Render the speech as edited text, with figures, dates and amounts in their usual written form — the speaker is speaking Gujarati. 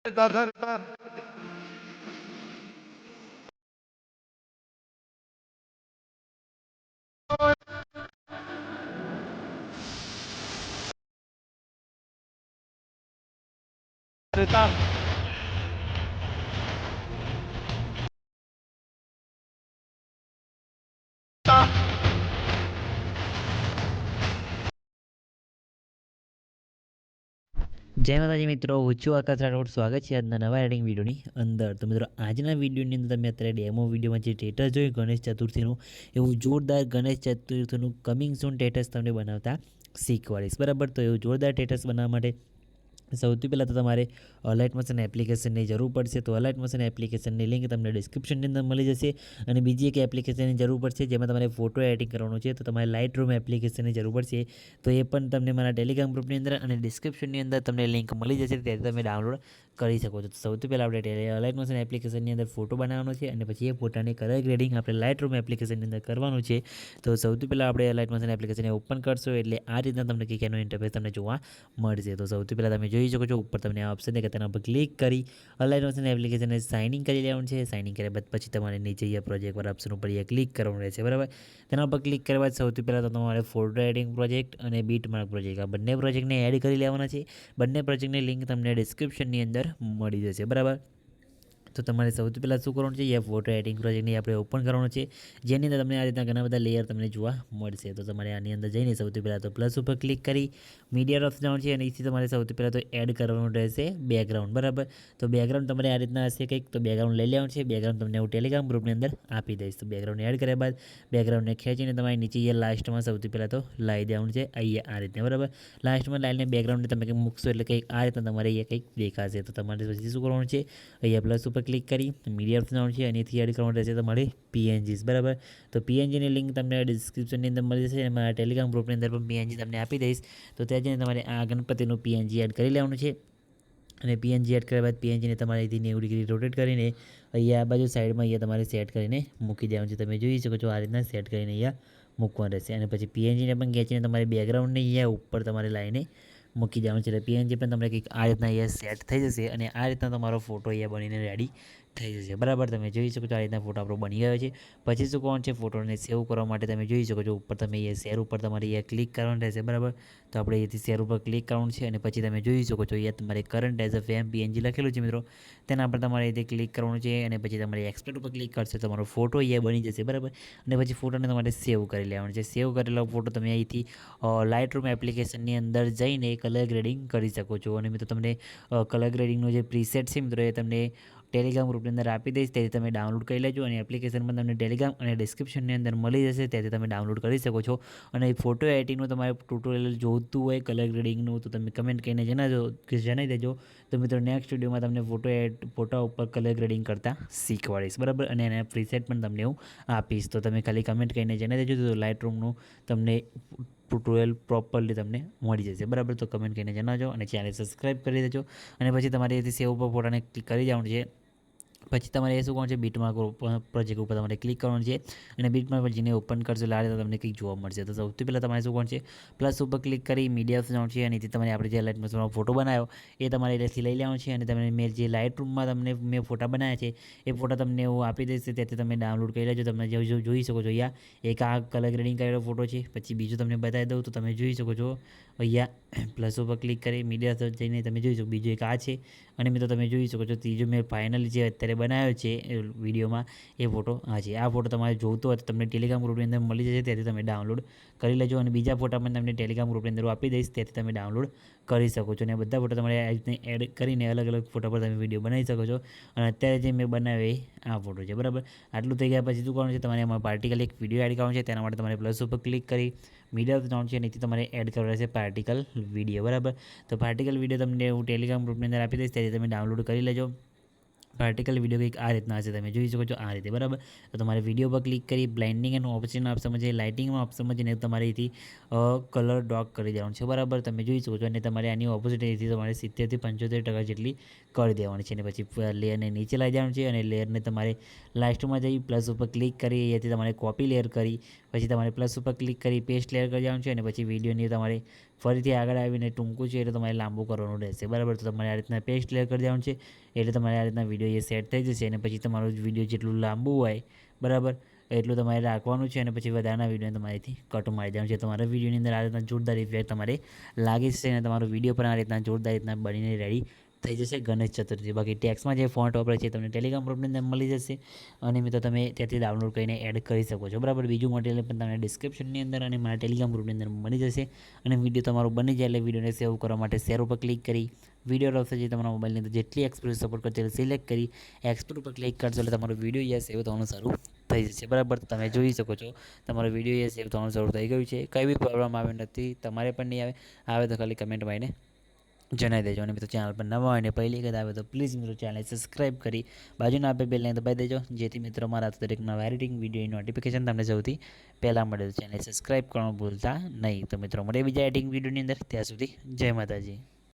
જય માતાજી મિત્રો, હું છું આકાશ રાઠોડ. સ્વાગત છે આજના નવા એડિંગ વિડીયોની અંદર. તો મિત્રો, આજના વિડીયોની અંદર તમે અત્યારે ડેમો વિડીયોમાં જે સ્ટેટસ જોયું ગણેશ ચતુર્થીનું, એવું જોરદાર ગણેશ ચતુર્થીનું કમિંગ સૂન સ્ટેટસ તમને બનાવતા શીખવાડીશ. બરાબર, તો એવું જોરદાર સ્ટેટસ બનાવવા માટે સૌથી પહેલાં તો તમારે અલાઇટ મોશન એપ્લિકેશનની જરૂર પડશે. તો અલાઇટ મોશન એપ્લિકેશનની લિંક તમને ડિસ્ક્રિપ્શનની અંદર મળી જશે. અને બીજી એક એપ્લિકેશનની જરૂર પડશે જેમાં તમારે ફોટો એડિટિંગ કરવાનું છે. તો તમારે લાઇટ રૂમ એપ્લિકેશનની જરૂર પડશે. તો એ પણ તમને મારા ટેલિગ્રામ ગ્રુપની અંદર અને ડિસ્ક્રિપ્શનની અંદર તમને લિંક મળી જશે, ત્યાંથી તમે ડાઉનલોડ કરી શકો છો. તો સૌથી પહેલાં આપણે અલાઇટ મોશન એપ્લિકેશનની અંદર ફોટો બનાવવાનો છે અને પછી એ ફોટાની કલર ગ્રેડિંગ આપણે લાઇટ રૂમ એપ્લિકેશનની અંદર કરવાનું છે. તો સૌથી પહેલાં આપણે અલાઇટ મોશન એપ્લિકેશનને ઓપન કરશો એટલે આ રીતના તમને કંઈક એનો ઇન્ટરફેસ તમને જોવા મળશે. તો સૌથી પહેલાં તમે જોઈ શકો છો ઉપર તમને આ ઓપ્શન છે, તેના પર ક્લિક કરી અલાઇટ મોશન એપ્લિકેશનને સાઇનિંગ કરી લેવાનું છે. સાઇનિંગ કર્યા બાદ પછી તમારે નીચે પ્રોજેક્ટ પર ઓપ્શન ઉપર ક્લિક કરવાનું રહેશે. બરાબર, તેના પર ક્લિક કર્યા બાદ સૌથી પહેલાં તો તમારે ફોટો એડિટિંગ પ્રોજેક્ટ અને બીટમાર્ક પ્રોજેક્ટ, આ બંને પ્રોજેક્ટને એડ કરી લેવાના છે. બંને પ્રોજેક્ટની લિંક તમને ડિસ્ક્રિપ્શનની અંદર મળી જશે. બરાબર, તો તમારે સૌથી પહેલાં શું કરવાનું છે, એ ફોટો એડિટિંગ પ્રોજેક્ટની આપણે ઓપન કરવાનું છે, જેની અંદર તમને આ રીતના ઘણા બધા લેયર તમને જોવા મળશે. તો તમારે આની અંદર જઈને સૌથી પહેલાં તો પ્લસ ઉપર ક્લિક કરી મીડિયા ઓફ જવાનું છે અને અહીંથી તમારે સૌથી પહેલાં તો એડ કરવાનું રહેશે બેકગ્રાઉન્ડ. બરાબર, તો બેકગ્રાઉન્ડ તમારે આ રીતના હશે કંઈક, તો બેકગ્રાઉન્ડ લઈ લેવાનું છે. બેકગ્રાઉન્ડ તમને હું ટેલિગ્રામ ગ્રુપની અંદર આપી દઈશ. તો બેકગ્રાઉન્ડ એડ કર્યા બાદ બેકગ્રાઉન્ડને ખેંચીને તમારે નીચે લાસ્ટમાં સૌથી પહેલાં તો લાવી દેવાનું છે અહીંયા આ રીતના. બરાબર, લાસ્ટમાં લાવીને બેકગ્રાઉન્ડને તમે કંઈક મૂકશો એટલે કંઈક આ રીતના તમારે અહીંયા કંઈક દેખાશે. તો તમારે પછી શું કરવાનું છે, અહીંયા પ્લસ ઉપર ક્લિક કરી મીડિયા ઓપ્શન છે અને અહીંથી એડ કરવાનું રહેશે તમારે પીએનજીસ. બરાબર, તો પીએનજીની લિંક તમને ડિસ્ક્રિપ્શનની અંદર મળી જશે અને મારા ટેલિગ્રામ ગ્રુપની અંદર પણ પીએનજી તમને આપી દઈશ. તો ત્યાં જઈને તમારે આ ગણપતિનું પીએનજી એડ કરી લેવાનું છે. અને પીએનજી એડ કર્યા બાદ પીએનજીને તમારે અહીંથી 90 ડિગ્રી રોટેટ કરીને અહીંયા આ બાજુ સાઈડમાં અહીંયા તમારે સેટ કરીને મૂકી દેવાનું છે. તમે જોઈ શકો છો આ રીતના સેટ કરીને અહીંયા મૂકવાનું રહેશે. અને પછી પીએનજીને પણ ખેંચીને તમારે બેકગ્રાઉન્ડને અહીંયા ઉપર તમારે લાવીને મૂકી દેવાનું છે. એટલે પીએનજી પણ તમને કંઈક આ રીતના અહીંયા સેટ થઈ જશે અને આ રીતના તમારો ફોટો અહીંયા બનીને રેડી થઈ જશે. બરાબર, તમે જોઈ શકો છો આ રીતના ફોટો આપણો બની ગયો છે. પછી શું કરવાનું છે, ફોટોને સેવ કરવા માટે તમે જોઈ શકો છો ઉપર તમે અહીંયા શેર ઉપર તમારે અહીંયા ક્લિક કરવાનું રહેશે. બરાબર, તો આપણે અહીંથી શેર ઉપર ક્લિક કરવાનું છે અને પછી તમે જોઈ શકો છો અહીંયા તમારે કરંટ એઝ અ ફેમ પીએનજી લખેલું છે મિત્રો, તેના પર તમારે અહીંથી ક્લિક કરવાનું છે અને પછી તમારે એક્સપોર્ટ ઉપર ક્લિક કરશે, તમારો ફોટો અહીંયા બની જશે. બરાબર, અને પછી ફોટોને તમારે સેવ કરી લેવાનો છે. સેવ કરેલો ફોટો તમે અહીંથી લાઇટ રૂમ એપ્લિકેશનની અંદર જઈને કલર ગ્રેડિંગ કરી શકો છો. અને મિત્રો તમને કલર ગ્રેડિંગનો જે પ્રીસેટ છે મિત્રો એ તમને ટેલિગ્રામ ગ્રુપની અંદર આપી દઈશ, તેથી તમે ડાઉનલોડ કરી લેજો. અને એપ્લિકેશન પણ તમને ટેલિગ્રામ અને ડિસ્ક્રિપ્શનની અંદર મળી જશે, ત્યાંથી તમે ડાઉનલોડ કરી શકો છો. અને ફોટો એડિટિંગનું તમારે ટ્યુટોરિયલ જોઈતું હોય કલર ગ્રેડિંગનું તો તમે કમેન્ટ કરીને જણાવી દેજો. તો મિત્રો નેક્સ્ટ વિડીયોમાં તમને ફોટા ઉપર કલર ગ્રેડિંગ કરતાં શીખવાડીશ. બરાબર, અને એના પ્રીસેટ પણ તમને હું આપીશ. તો તમે ખાલી કમેન્ટ કરીને જણાવી દેજો, તો લાઇટ રૂમનું તમને ટ્યુટોરિયલ પ્રોપરલી તમને મળી જશે. બરાબર, તો કમેન્ટ કરીને જણાવજો અને ચેનલ સબસ્ક્રાઈબ કરી દેજો. અને પછી તમારે એથી સેવ ઉપર ફોટાને ક્લિક કરી જવાનું છે. પછી તમારે એ શું કરવાનું છે, બીટમાર્ક પ્રોજેક્ટ ઉપર તમારે ક્લિક કરવાનું છે અને બીટમાર્ક પર જેને ઓપન કરશો એટલે આ રીતે તમને કંઈક જોવા મળશે. તો સૌથી પહેલાં તમારે શું કરવાનું છે, પ્લસ ઉપર ક્લિક કરી મીડિયા જવાનું છે અને એથી તમારે આપણે જે લાઇટ મોશનનો ફોટો બનાવ્યો એ તમારે એથી લઈ લેવાનો છે. અને તમે મેં જે લાઇટ રૂમમાં તમને મેં ફોટા બનાવ્યા છે એ ફોટા તમને હું આપી દઈશ, ત્યાંથી તમે ડાઉનલોડ કરી લેજો. તમે જોઈ શકો છો અહીંયા એક આ કલર ગ્રેડિંગ કરેલો ફોટો છે. પછી બીજું તમને બતાવી દઉં તો તમે જોઈ શકો છો અહીંયા પ્લસ ઉપર ક્લિક કરી મીડિયા જઈને તમે જોઈ શકો બીજું એક આ છે. અને મિત્રો તમે જોઈ શકો છો ત્રીજો મેં ફાઇનલી જે અત્યારે બનાવ્યો છે વિડીયોમાં એ ફોટો આ છે. આ ફોટો તમારે જોઈતો હોય તો તમને ટેલિગ્રામ ગ્રુપની અંદર મળી જશે, ત્યાંથી તમે ડાઉનલોડ કરી લેજો. અને બીજા ફોટા પણ તમને ટેલિગ્રામ ગ્રુપની અંદર આપી દઈશ, ત્યાંથી તમે ડાઉનલોડ કરી શકો છો. અને બધા ફોટા તમારે આ રીતને એડ કરીને અલગ અલગ ફોટા પર તમે વિડીયો બનાવી શકો છો. અને અત્યારે જે મેં બનાવ્યો એ આ ફોટો છે. બરાબર, આટલું થઈ ગયા પછી શું કરવાનું છે, તમારે એમાં પાર્ટિકલ એક વિડીયો એડ કરવાનો છે. તેના માટે તમારે પ્લસ ઉપર ક્લિક કરી મીડિયા જવાનું છે, નીચે તમારે એડ કરવાનો રહેશે પાર્ટિકલ વિડીયો. બરાબર, તો પાર્ટિકલ વિડીયો તમને હું ટેલિગ્રામ ગ્રુપની અંદર આપી દઈશ, ત્યાંથી તમે ડાઉનલોડ કરી લેજો. પાર્ટિકલ વિડીયો કંઈક આ રીતના હશે, તમે જોઈ શકો છો આ રીતે. બરાબર, તો તમારે વિડીયો પર ક્લિક કરી બ્લાઇન્ડિંગ એનું ઓપ્શન ઓપ્શનમાં છે, લાઇટિંગમાં ઓપ્શનમાં જઈને તમારે અહીંથી કલર ડોક કરી દેવાનું છે. બરાબર, તમે જોઈ શકો છો. અને તમારે આની ઓપોઝિટ અહીંથી તમારે 70% થી 75% જેટલી કરી દેવાની છે. અને પછી લેયરને નીચે લાવી જવાનું છે અને લેયરને તમારે લાસ્ટમાં જઈ પ્લસ ઉપર ક્લિક કરી અહીંયાથી તમારે કોપી લેયર કરી પછી તમારે પ્લસ ઉપર ક્લિક કરી પેસ્ટ લેયર કરી જવાનું છે. અને પછી વિડીયોની તમારે ફરીથી આગળ આવીને ટૂંકું છે એટલે તમારે લાંબુ કરવાનું રહેશે, બરાબર. તો તમારે આ રીતના પેસ્ટ ક્લિયર કરી દેવાનું છે એટલે તમારે આ રીતના વિડીયો એ સેટ થઈ જશે. અને પછી તમારું વિડીયો જેટલું લાંબુ હોય, બરાબર, એટલું તમારે રાખવાનું છે. અને પછી વધારાના વિડીયોને તમારેથી કટ મારી દેવાનું છે. તમારા વિડીયોની અંદર આ રીતના જોરદાર ઇફેક્ટ તમારે લાગી જશે અને તમારો વિડીયો પણ આ રીતના જોરદાર રીતના બનીને રેડી થઈ જશે ગણેશ ચતુર્થી. બાકી ટેક્સમાં જે ફોન્ટ વાપરે છે તમને ટેલિગ્રામ ગ્રુપની અંદર મળી જશે અને મિત્રો તમે ત્યાંથી ડાઉનલોડ કરીને એડ કરી શકો છો, બરાબર. બીજું મટીરિયલ પણ તમને ડિસ્ક્રિપ્શનની અંદર અને મારા ટેલિગ્રામ ગ્રુપની અંદર મળી જશે. અને વિડીયો તમારો બની જાય એટલે વિડીયોને સેવ કરવા માટે શેર ઉપર ક્લિક કરી વિડીયો રફશે જે તમારા મોબાઈલની અંદર જેટલી એક્સપોર્ટ સપોર્ટ કરશે એટલે સિલેક્ટ કરી એક્સપોર્ટ ઉપર ક્લિક કરશો એટલે તમારો વિડીયો યા સેવ થવાનું શરૂ થઈ જશે, બરાબર. તમે જોઈ શકો છો તમારો વિડીયો યા સેવ થવાનું શરૂ થઈ ગયું છે. કંઈ બી પ્રોબ્લેમ આવે નથી, તમારે પણ નહીં આવે તો ખાલી કમેન્ટમાં આવીને જણાવી દેજો. અને મિત્રો ચેનલ પર નવા હોય ને પહેલી વખત આવે તો પ્લીઝ મિત્રો ચેનલ સબસ્ક્રાઈબ કરી બાજુના આપે બેલ ને દબાવી દેજો, જેથી મિત્રો મારા દરેક નવા એડિટિંગ વિડીયોની નોટિફિકેશન તમને સૌથી પહેલાં મળે. તો ચેનલ સબસ્ક્રાઈબ કરવાનું ભૂલતા નહીં. તો મિત્રો મળે બીજા એડિટિંગ વિડીયોની અંદર, ત્યાં સુધી જય માતાજી.